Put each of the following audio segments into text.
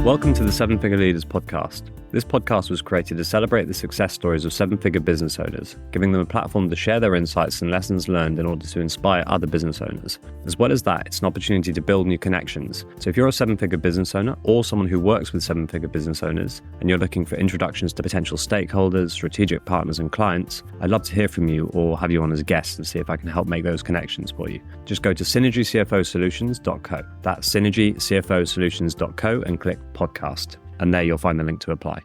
Welcome to the Seven Figure Leaders podcast. This podcast was created to celebrate the success stories of seven-figure business owners, giving them a platform to share their insights and lessons learned in order to inspire other business owners. As well as that, it's an opportunity to build new connections. So if you're a seven-figure business owner or someone who works with seven-figure business owners and you're looking for introductions to potential stakeholders, strategic partners and clients, I'd love to hear from you or have you on as a guest and see if I can help make those connections for you. Just go to synergycfosolutions.co. That's synergycfosolutions.co and click podcast. And there you'll find the link to apply.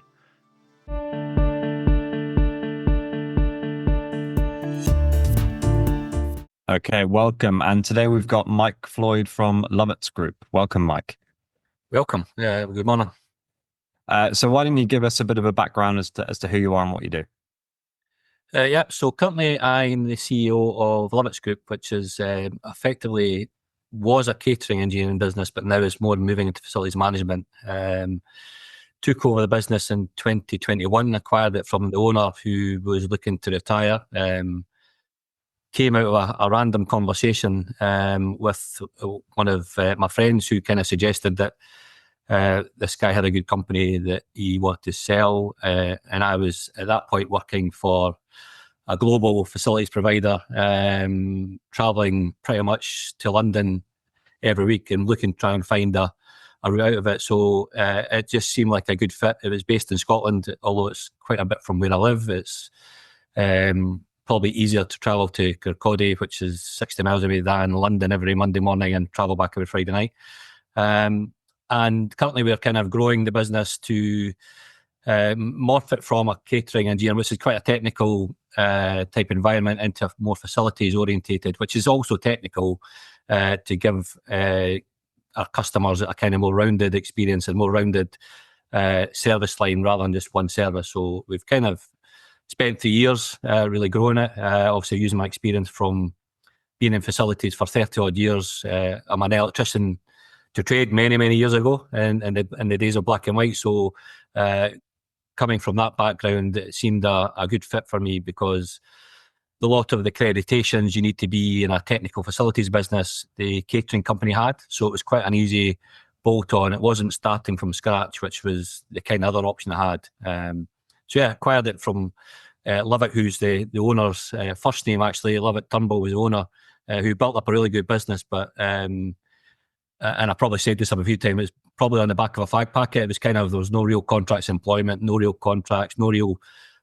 Okay, welcome. And today we've got Mike Floyd from Lovett's group. Welcome, Mike. Welcome. Yeah, good morning. So why don't you give us a bit of a background as to who you are and what you do? So currently I'm the CEO of Lovett's Group, which is effectively was a catering engineering business, but now is more moving into facilities management. Took over the business in 2021, acquired it from the owner who was looking to retire. Came out of a random conversation with one of my friends who kind of suggested that this guy had a good company that he wanted to sell. And I was at that point working for a global facilities provider, traveling pretty much to London every week and looking to try and find a route out of it. So it just seemed like a good fit. It was based in Scotland, although it's quite a bit from where I live. It's probably easier to travel to Kirkcaldy, which is 60 miles away, than London every Monday morning and travel back every Friday night. And currently we're kind of growing the business to morph it from a catering engineer, which is quite a technical type environment, into more facilities orientated, which is also technical, to give our customers a kind of more rounded experience and more rounded service line rather than just one service. So we've kind of spent 3 years really growing it, obviously using my experience from being in facilities for 30 odd years. I'm an electrician to trade many years ago in the days of black and white. So coming from that background, it seemed a good fit for me because a lot of the accreditations you need to be in a technical facilities business, the catering company had. So it was quite an easy bolt on. It wasn't starting from scratch, which was the kind of other option I had. So yeah, acquired it from Lovett, who's the owner's first name actually. Lovett Turnbull was the owner, who built up a really good business. But and I probably said this a few times, it's probably on the back of a fag packet. It was kind of, there was no real contracts employment, no real contracts, no real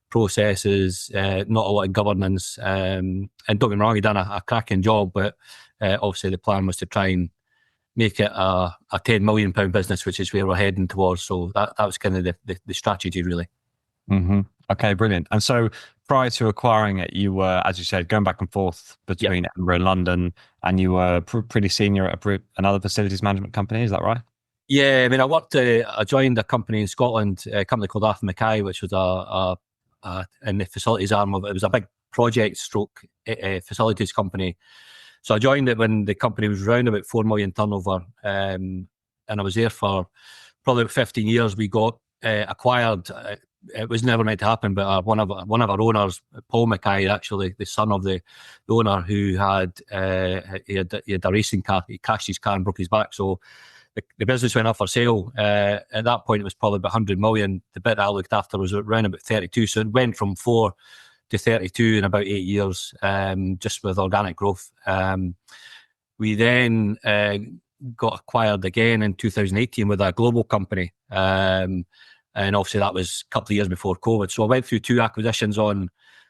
processes, not a lot of governance. And don't get me wrong, he done a cracking job, but obviously the plan was to try and make it a £10 million business, which is where we're heading towards. So that was kind of the strategy, really. Mm-hmm. Okay, brilliant. And so prior to acquiring it, you were, as you said, going back and forth between Edinburgh and London, and you were pretty senior at another facilities management company. Is that right? Yeah, I mean, I joined a company in Scotland, a company called Arthur Mackay, which was in the facilities arm of it. It was a big project stroke facilities company. So I joined it when the company was around about 4 million turnover, and I was there for probably about 15 years. We got acquired. It was never meant to happen, but one of our owners, Paul Mackay, actually the son of the owner, who had he had a racing car. He crashed his car and broke his back. So the business went up for sale. At that point, it was probably about 100 million. The bit I looked after was around about 32. So it went from 4 to 32 in about 8 years, just with organic growth. We then got acquired again in 2018 with a global company. And obviously that was a couple of years before COVID. So I went through 2 acquisitions. On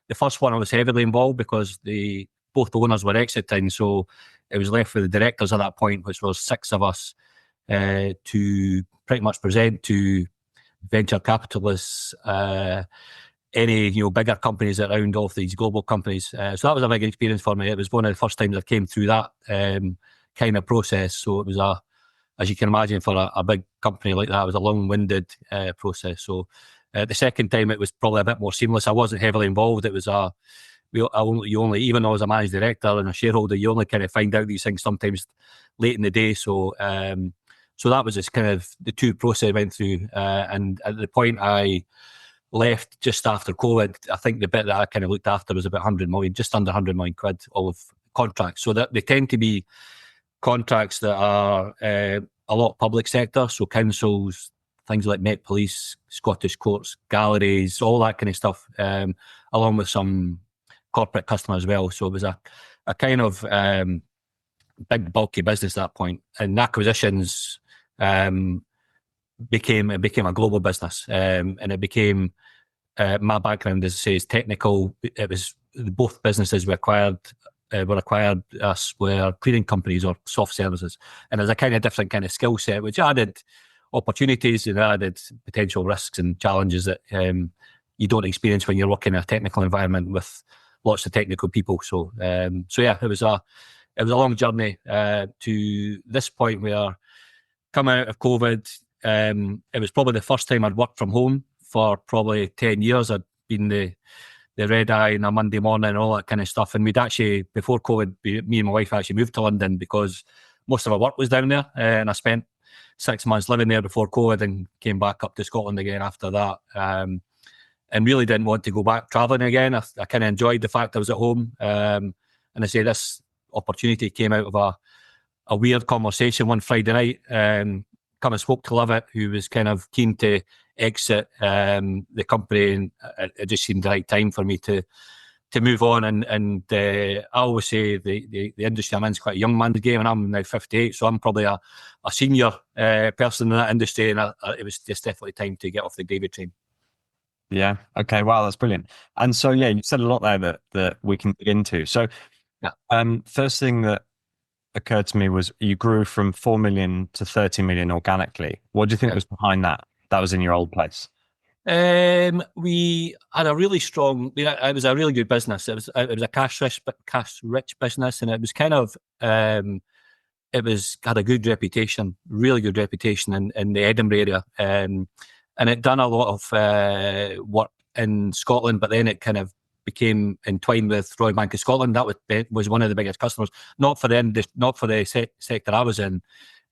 the first one, I was heavily involved because both the owners were exiting. So it was left with the directors at that point, which was 6 of us, to pretty much present to venture capitalists, any bigger companies that round off these global companies. So that was a big experience for me. It was one of the first times I came through that kind of process. So it was as you can imagine, for a big company like that, it was a long-winded process. So the second time, it was probably a bit more seamless. I wasn't heavily involved. It was even though I was a managing director and a shareholder, you only kind of find out these things sometimes late in the day. So that was just kind of the 2 process I went through. And at the point I left just after COVID, I think the bit that I kind of looked after was about 100 million, just under 100 million quid of contracts. So that they tend to be contracts that are a lot public sector, so councils, things like Met Police, Scottish courts, galleries, all that kind of stuff, along with some corporate customers as well. So it was a kind of big bulky business at that point, and acquisitions became a global business, and it became my background, as I say, is technical. It was both businesses we acquired. Us were cleaning companies or soft services, and there's a kind of different kind of skill set, which added opportunities and added potential risks and challenges that you don't experience when you're working in a technical environment with lots of technical people. So yeah, it was a long journey to this point where, coming out of COVID, it was probably the first time I'd worked from home for probably 10 years. I'd been the red eye on a Monday morning and all that kind of stuff. And we'd actually, before COVID, me and my wife actually moved to London because most of our work was down there. And I spent 6 months living there before COVID and came back up to Scotland again after that. And really didn't want to go back travelling again. I kind of enjoyed the fact I was at home. And I say this opportunity came out of a weird conversation one Friday night. Come and spoke to Lovett, who was kind of keen to exit the company, and it just seemed the right time for me to move on. And I always say the industry I'm in is quite a young man's game, and I'm now 58, so I'm probably a senior person in that industry, and it was just definitely time to get off the gravy train. Yeah. Okay. Wow, that's brilliant. And so, yeah, you said a lot there that we can dig into. So, first thing that occurred to me was you grew from 4 million to 30 million organically. What do you think was behind that? That was in your old place. We had a really strong. It was a really good business. It was a cash rich business, and it was kind of had a good reputation, really good reputation in the Edinburgh area, and it done a lot of work in Scotland. But then it kind of became entwined with Royal Bank of Scotland. That was one of the biggest customers, not for the sector I was in,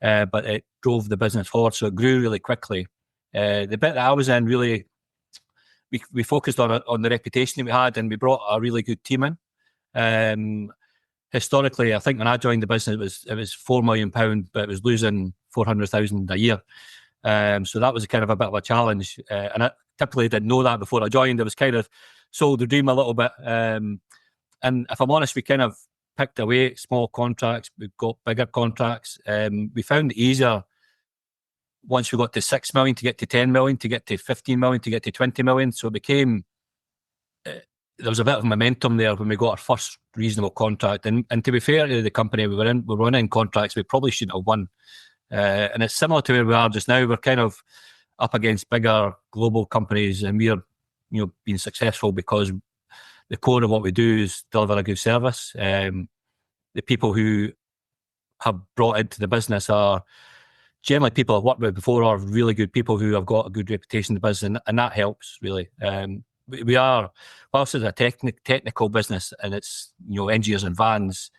but it drove the business forward. So it grew really quickly. The bit that I was in, really, we focused on the reputation that we had, and we brought a really good team in. Historically, I think when I joined the business, it was £4 million, but it was losing 400,000 a year. So that was kind of a bit of a challenge, and I typically didn't know that before I joined. It was kind of sold the dream a little bit, and if I'm honest, we kind of picked away small contracts. We've got bigger contracts. We found it easier once we got to 6 million to get to 10 million, to get to 15 million, to get to 20 million. So it became, there was a bit of momentum there when we got our first reasonable contract. And to be fair to the company we were running contracts we probably shouldn't have won. And it's similar to where we are just now. We're kind of up against bigger global companies, and we're being successful because the core of what we do is deliver a good service. The people who have brought into the business are generally people I've worked with before, are really good people who have got a good reputation in the business, and that helps really. We are, whilst it's a technical business and it's engineers and vans,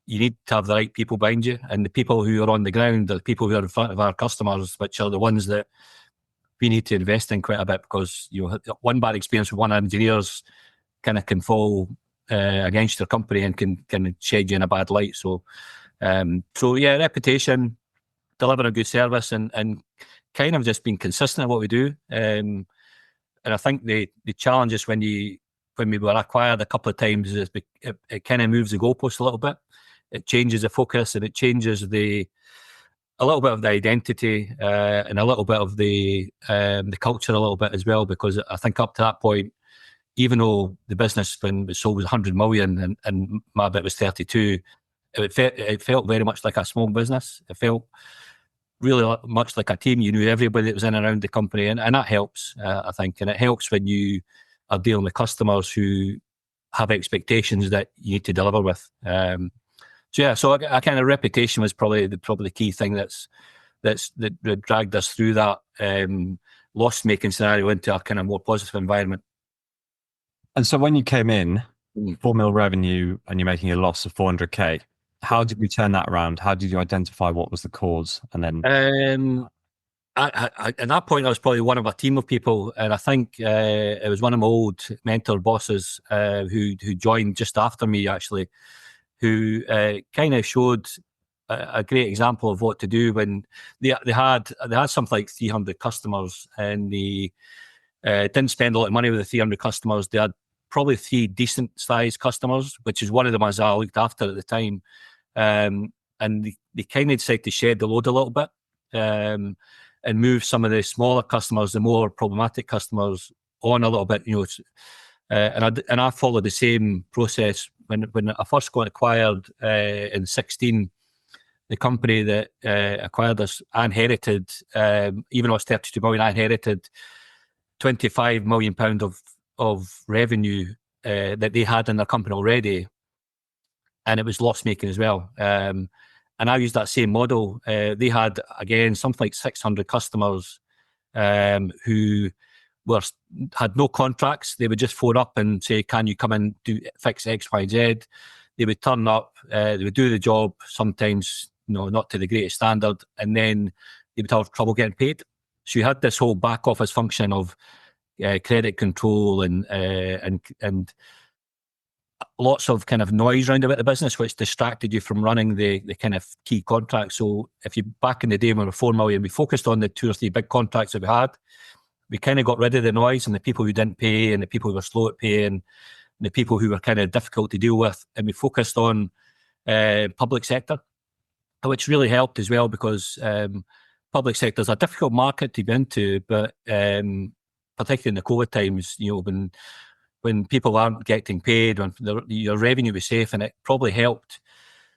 you need to have the right people behind you, and the people who are on the ground are the people who are in front of our customers, which are the ones that we need to invest in quite a bit, because one bad experience with one engineers kind of can fall against your company and can shed you in a bad light. So yeah, reputation, delivering a good service, and kind of just being consistent in what we do. And I think the challenge is when we were acquired a couple of times, is it kind of moves the goalpost a little bit. It changes the focus, and it changes a little bit of the identity, and a little bit of the culture a little bit as well, because I think up to that point, even though the business when it was sold was 100 million and my bit was 32, it felt very much like a small business. It felt really much like a team. You knew everybody that was in and around the company, and that helps, I think. And it helps when you are dealing with customers who have expectations that you need to deliver with. So yeah, so a kind of reputation was probably the key thing that dragged us through that loss-making scenario into a kind of more positive environment. And so when you came in, 4 mil revenue, and you're making a loss of 400k, how did you turn that around? How did you identify what was the cause? And then at that point, I was probably one of a team of people, and I think it was one of my old mentor bosses who joined just after me, actually, who kind of showed a great example of what to do when they had something like 300 customers, and they didn't spend a lot of money with the 300 customers. They had probably 3 decent sized customers, which is one of the ones I looked after at the time. And they kind of decided to shed the load a little bit, and move some of the smaller customers, the more problematic customers, on a little bit. And I followed the same process when I first got acquired in 2016. The company that acquired us, I inherited, even though it's 32 million, I inherited 25 million pound of revenue that they had in their company already, and it was loss making as well. And I used that same model. They had, again, something like 600 customers who had no contracts. They would just phone up and say, "Can you come and fix X, Y, Z?" They would turn up, they would do the job, sometimes not to the greatest standard, and then they would have trouble getting paid. So you had this whole back office function of credit control and lots of kind of noise around about the business, which distracted you from running the kind of key contracts. So if you, back in the day when we were 4 million, we focused on the 2 or 3 big contracts that we had. We kind of got rid of the noise and the people who didn't pay and the people who were slow at paying and the people who were kind of difficult to deal with. And we focused on public sector, which really helped as well, because public sector is a difficult market to be into, but particularly in the COVID times, when people aren't getting paid, when your revenue was safe, and it probably helped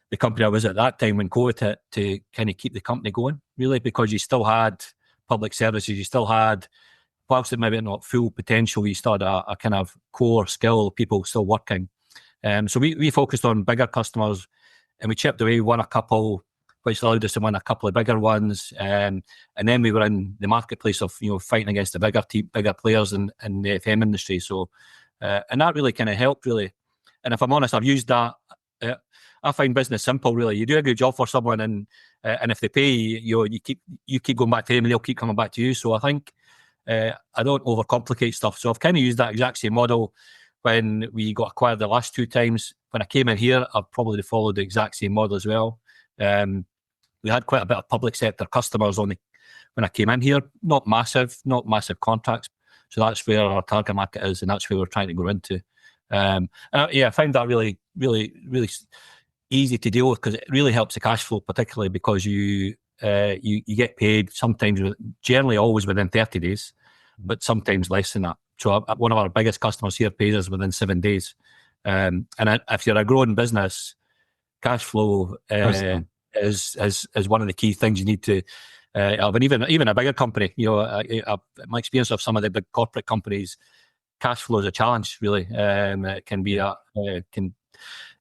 the company I was at that time when COVID hit to kind of keep the company going, really, because you still had public services, you still had, whilst it maybe not full potential, you still had a kind of core skill, people still working. So we focused on bigger customers, and we chipped away, won a couple, which allowed us to win a couple of bigger ones. And then we were in the marketplace of fighting against the bigger players in the FM industry. So and that really kind of helped, really. And if I'm honest, I've used that. I find business simple, really. You do a good job for someone, and if they pay you, you keep going back to them, and they'll keep coming back to you. So I think I don't overcomplicate stuff. So I've kind of used that exact same model when we got acquired the last 2 times. When I came in here, I've probably followed the exact same model as well. We had quite a bit of public sector customers when I came in here. Not massive contracts. So that's where our target market is, and that's where we're trying to go into. I find that really, really, really easy to deal with, because it really helps the cash flow, particularly because you get paid sometimes, generally always within 30 days, but sometimes less than that. So one of our biggest customers here pays us within 7 days. And if you're a growing business, cash flow is one of the key things you need to have. And even a bigger company, my experience of some of the big corporate companies, cash flow is a challenge, really. It can be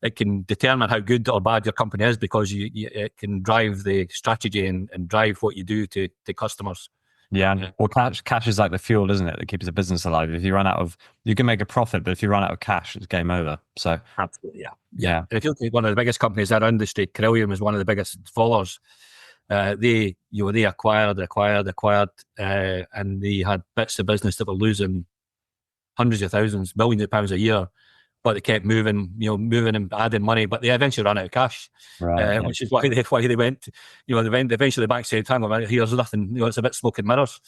it can determine how good or bad your company is, because it can drive the strategy and drive what you do to customers. Yeah. Well, cash is like the fuel, isn't it, that keeps a business alive. If you run out of, you can make a profit, but if you run out of cash, it's game over. So absolutely, yeah. If you look at one of the biggest companies in our industry, Carillion was one of the biggest fallers. They acquired, and they had bits of business that were losing hundreds of thousands, millions of pounds a year, but they kept moving and adding money, but they eventually ran out of cash, right, which is why they went, eventually the bank said, "Hang on, here's nothing, it's a bit smoke and mirrors,"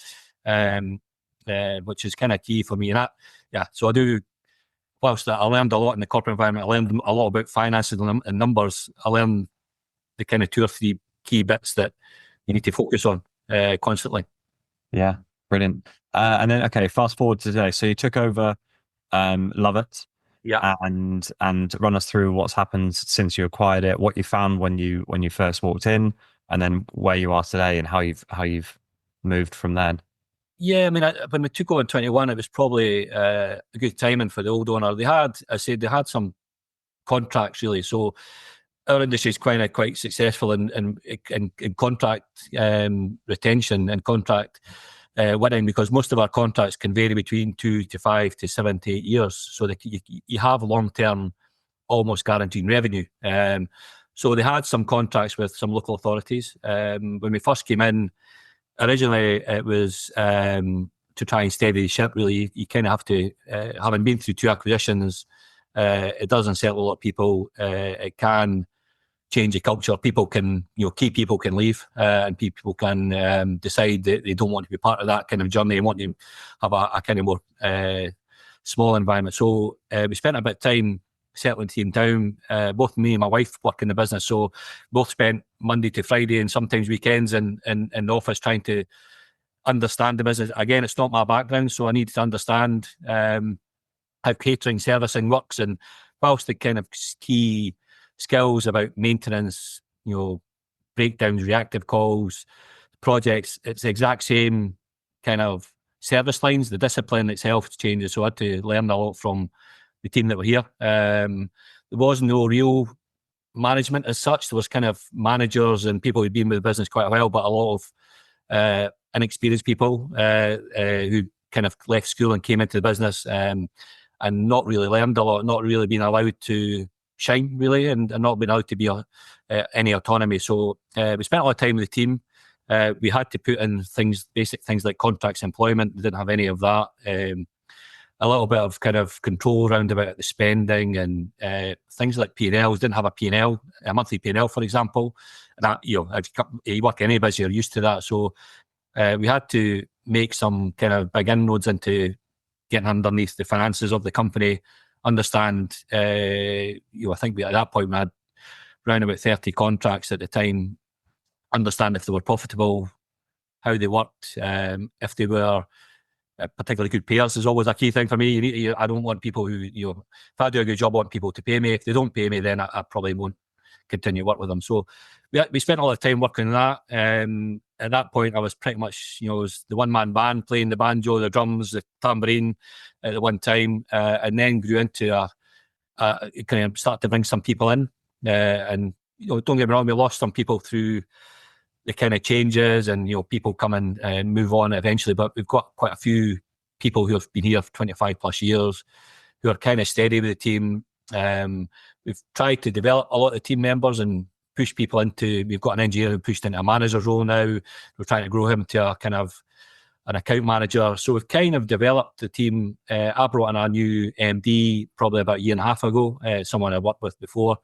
which is kind of key for me. And so I do, whilst I learned a lot in the corporate environment, I learned a lot about finances and numbers. I learned the kind of 2 or 3 key bits that you need to focus on constantly. Yeah, brilliant. And then, okay, fast forward to today. So you took over Lovett. Yeah, and run us through what's happened since you acquired it, what you found when you first walked in, and then where you are today and how you've moved from then. Yeah, I mean, when we took over in 21, it was probably a good timing for the old owner. They had some contracts, really. So our industry is quite successful in contract retention and contract winning, because most of our contracts can vary between 2 to 5 to 7 to 8 years. So you have long-term, almost guaranteed revenue. So they had some contracts with some local authorities. When we first came in, originally it was to try and steady the ship, really. You kind of have to, having been through 2 acquisitions, it does unsettle a lot of people. It can change the culture. People can, key people can leave, and people can decide that they don't want to be part of that kind of journey and want to have a kind of more small environment. So we spent a bit of time settling the team down. Both me and my wife work in the business, so both spent Monday to Friday and sometimes weekends in the office trying to understand the business. Again, it's not my background, so I need to understand how catering servicing works, and whilst the kind of key skills about maintenance, breakdowns, reactive calls, projects, it's the exact same kind of service lines. The discipline itself changes, so I had to learn a lot from the team that were here. There was no real management as such. There was kind of managers and people who'd been with the business quite a while, but a lot of inexperienced people who kind of left school and came into the business and not really learned a lot, not really being allowed to shine really, and not being allowed to be any autonomy. So we spent a lot of time with the team. We had to put in basic things like contracts, employment. We didn't have any of that. A little bit of kind of control around about the spending and things like P&Ls. Didn't have a P&L, a monthly P&L, for example. And that, if you work in any business, you're used to that. So we had to make some kind of big inroads into getting underneath the finances of the company, understand, I think at that point we had around about 30 contracts at the time, understand if they were profitable, how they worked, if they were particularly good payers is always a key thing for me. I don't want people who, if I do a good job, I want people to pay me. If they don't pay me, then I probably won't continue to work with them. So we spent a lot of time working on that. At that point, I was pretty much, was the one-man band playing the banjo, the drums, the tambourine at the one time, and then grew into kind of start to bring some people in. And don't get me wrong, we lost some people through the kind of changes, and people come and move on eventually. But we've got quite a few people who have been here for 25 plus years, who are kind of steady with the team. We've tried to develop a lot of the team members and push people into. We've got an engineer who pushed into a manager's role now. We're trying to grow him to a kind of an account manager. So we've kind of developed the team. I brought in a new MD probably about a year and a half ago. Someone I worked with before.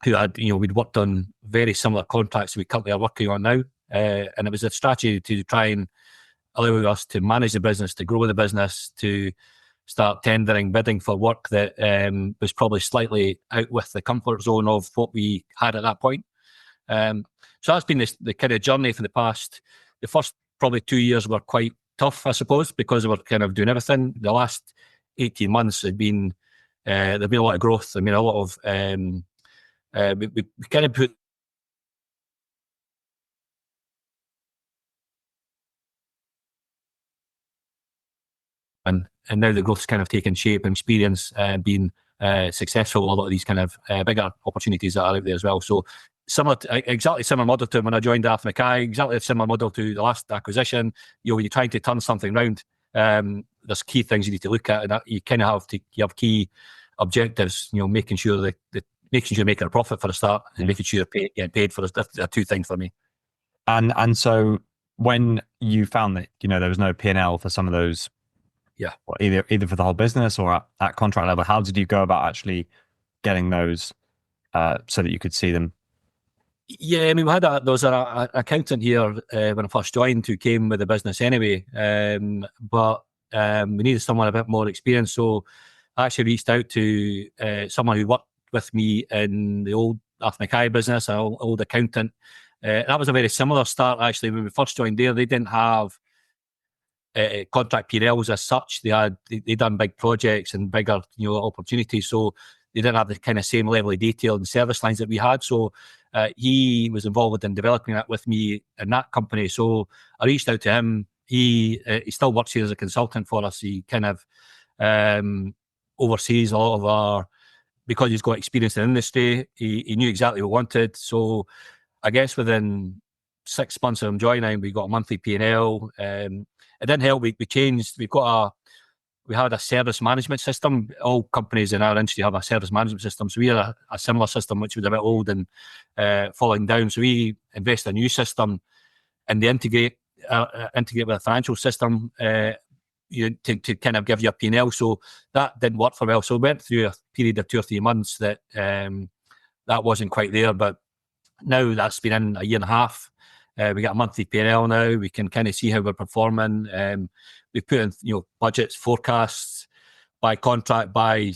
Who had, we'd worked on very similar contracts we currently are working on now. And it was a strategy to try and allow us to manage the business, to grow the business, to start tendering, bidding for work that was probably slightly out with the comfort zone of what we had at that point. So that's been the kind of journey for the first probably 2 years were quite tough, I suppose, because we were kind of doing everything. The last 18 months had been, there'd been a lot of growth. I mean, a lot of, we kind of put and now the growth's kind of taken shape and experience being successful. A lot of these kind of bigger opportunities that are out there as well. So exactly similar model to when I joined Arthur Mackay, exactly a similar model to the last acquisition. When you're trying to turn something around, there's key things you need to look at, and you kind of have key objectives. Making sure that making sure you're making a profit for the start, and making sure you're getting paid for this. That's two things for me. And so when you found that there was no P&L for some of those, either for the whole business or at contract level, how did you go about actually getting those so that you could see them? Yeah, I mean, there was an accountant here when I first joined who came with the business anyway, but we needed someone a bit more experienced. So I actually reached out to someone who worked with me in the old Arthur Mackay business, an old accountant. That was a very similar start, actually. When we first joined there, they didn't have contract P&Ls as such. They'd done big projects and bigger opportunities, so they didn't have the kind of same level of detail and service lines that we had. So he was involved in developing that with me in that company. So I reached out to him. He still works here as a consultant for us. He kind of oversees a lot of our, because he's got experience in the industry, he knew exactly what we wanted. So I guess within 6 months of him joining, we got a monthly P&L. It didn't help. We changed. We had a service management system. All companies in our industry have a service management system. So we had a similar system, which was a bit old and falling down. So we invested in a new system, and they integrate with a financial system to kind of give you a P&L. So that didn't work for well. So we went through a period of 2 or 3 months that that wasn't quite there. But now that's been in a year and a half. We got a monthly P&L now. We can kind of see how we're performing. We've put in, budgets, forecasts by contract, by,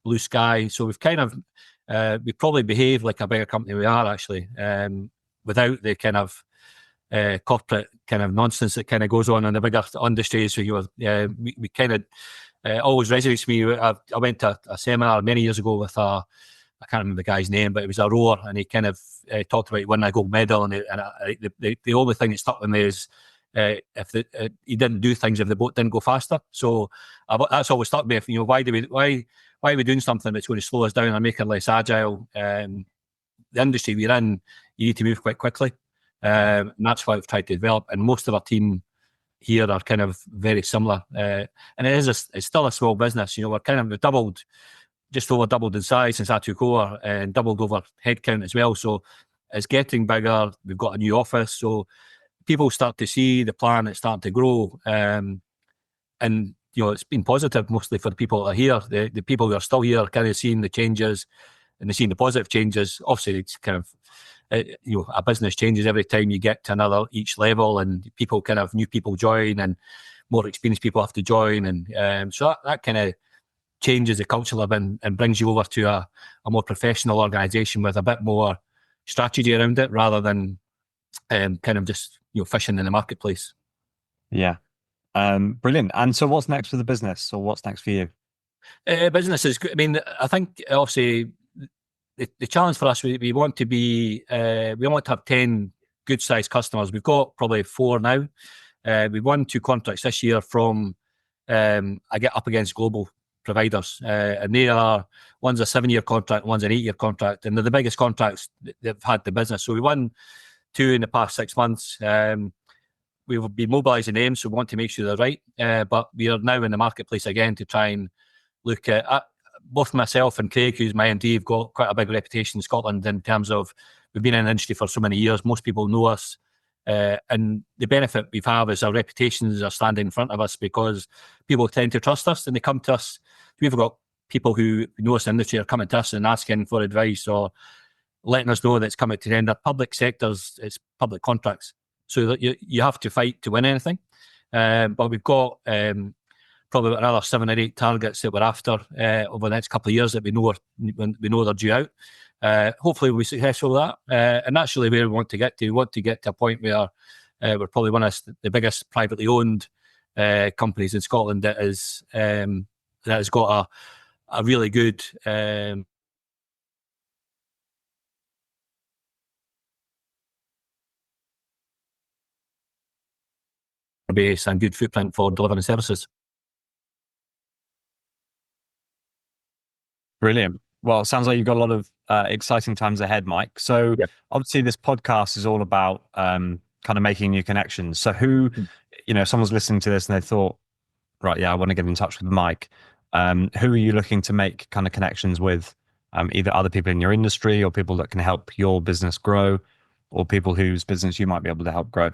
blue sky. So we've kind of, we probably behave like a bigger company we are actually, without the kind of corporate kind of nonsense that kind of goes on in the bigger industries. So we kind of always resonates with me. I went to a seminar many years ago with I can't remember the guy's name, but it was a rower, and he kind of talked about winning a gold medal. And the only thing that stuck with me is if he didn't do things if the boat didn't go faster. So that's always stuck with me. Why are we doing something that's going to slow us down and make it less agile? The industry we're in, you need to move quite quickly, and that's why we've tried to develop. And most of our team here are kind of very similar, and it's still a small business. We're kind of just over doubled in size since I took over, and doubled over headcount as well. So it's getting bigger. We've got a new office, so people start to see the plan. It's starting to grow, and it's been positive mostly for the people that are here. The people who are still here are kind of seeing the changes, and they're seeing the positive changes. Obviously, it's kind of a business changes every time you get to each level, and new people join, and more experienced people have to join, and so that kind of changes the culture of and brings you over to a more professional organisation with a bit more strategy around it, rather than kind of just fishing in the marketplace. Yeah, brilliant. And so, what's next for the business, or what's next for you? Business is good. I mean, I think obviously the challenge for us, we want to have 10 good sized customers. We've got probably 4 now. We've won 2 contracts this year from I get up against global providers, and they are, one's a 7-year contract, one's an 8-year contract, and they're the biggest contracts they've had the business. So we won 2 in the past 6 months. We've been mobilising them, so we want to make sure they're right. But we are now in the marketplace again to try and look at both myself and Craig, who's my MD, have got quite a big reputation in Scotland in terms of we've been in the industry for so many years. Most people know us. And the benefit we've had is our reputations are standing in front of us because people tend to trust us and they come to us. We've got people who know us in the industry are coming to us and asking for advice or letting us know that it's coming to the end. Public sectors, it's public contracts. So that you have to fight to win anything. But we've got probably another 7 or 8 targets that we're after over the next couple of years that we know they're due out. Hopefully we'll be successful with that. And that's really where we want to get to. We want to get to a point where we're probably one of the biggest privately owned companies in Scotland that has got a really good base and good footprint for delivering services. Brilliant. Well, it sounds like you've got a lot of exciting times ahead, Mike. So obviously this podcast is all about kind of making new connections. So who, if someone's listening to this and they thought, right, yeah, I want to get in touch with Mike. Who are you looking to make kind of connections with? Either other people in your industry or people that can help your business grow, or people whose business you might be able to help grow?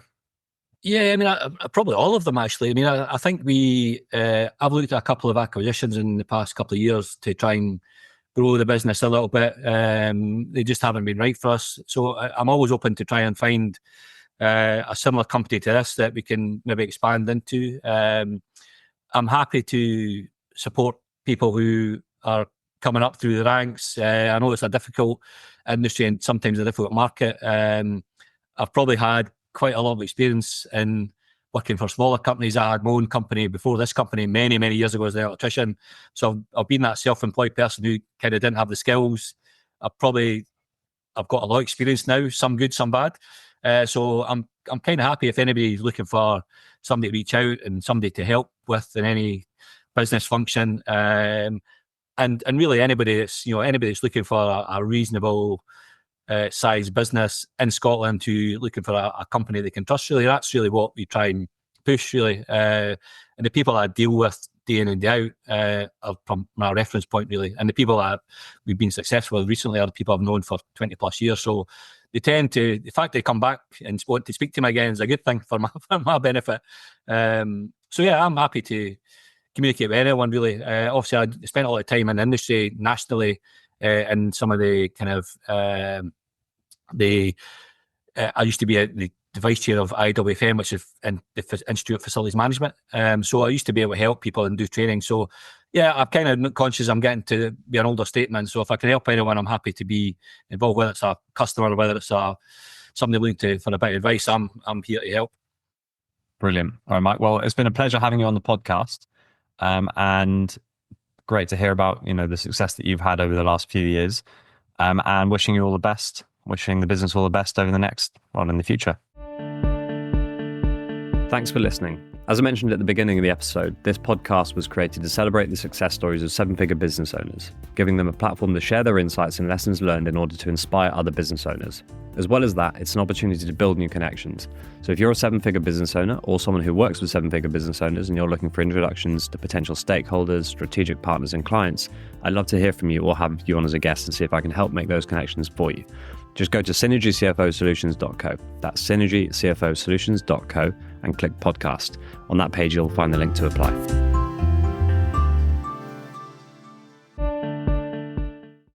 Yeah, I mean, probably all of them actually. I mean, I think I've looked at a couple of acquisitions in the past couple of years to try and grow the business a little bit. They just haven't been right for us. So I'm always open to try and find a similar company to this that we can maybe expand into. I'm happy to support people who are coming up through the ranks. I know it's a difficult industry and sometimes a difficult market. I've probably had quite a lot of experience in working for smaller companies. I had my own company before this company many, many years ago as an electrician. So I've been that self-employed person who kind of didn't have the skills. I've got a lot of experience now, some good, some bad. So I'm kind of happy if anybody's looking for somebody to reach out and somebody to help with in any business function. And really anybody that's looking for a reasonable size business in Scotland to looking for a company they can trust. Really, that's really what we try and push. Really, and the people I deal with day in and day out are from my reference point, really. And the people that we've been successful with recently are the people I've known for 20 plus years. So they tend to, the fact they come back and want to speak to me again is a good thing for my benefit. So yeah, I'm happy to communicate with anyone, really. Obviously, I spent a lot of time in the industry nationally. and some of the kind of I used to be the vice chair of IWFM, which is in the Institute of Facilities Management. So I used to be able to help people and do training. So yeah, I'm kind of conscious I'm getting to be an older statesman. So if I can help anyone, I'm happy to be involved, whether it's a customer, whether it's somebody looking for a bit of advice, I'm here to help. Brilliant. All right, Mike. Well, it's been a pleasure having you on the podcast, and great to hear about the success that you've had over the last few years, and wishing you all the best. Wishing the business all the best over in the future. Thanks for listening. As I mentioned at the beginning of the episode, this podcast was created to celebrate the success stories of seven-figure business owners, giving them a platform to share their insights and lessons learned in order to inspire other business owners. As well as that, it's an opportunity to build new connections. So if you're a seven-figure business owner or someone who works with seven-figure business owners and you're looking for introductions to potential stakeholders, strategic partners and clients, I'd love to hear from you or have you on as a guest and see if I can help make those connections for you. Just go to synergycfosolutions.co. That's synergycfosolutions.co and click podcast. On that page, you'll find the link to apply.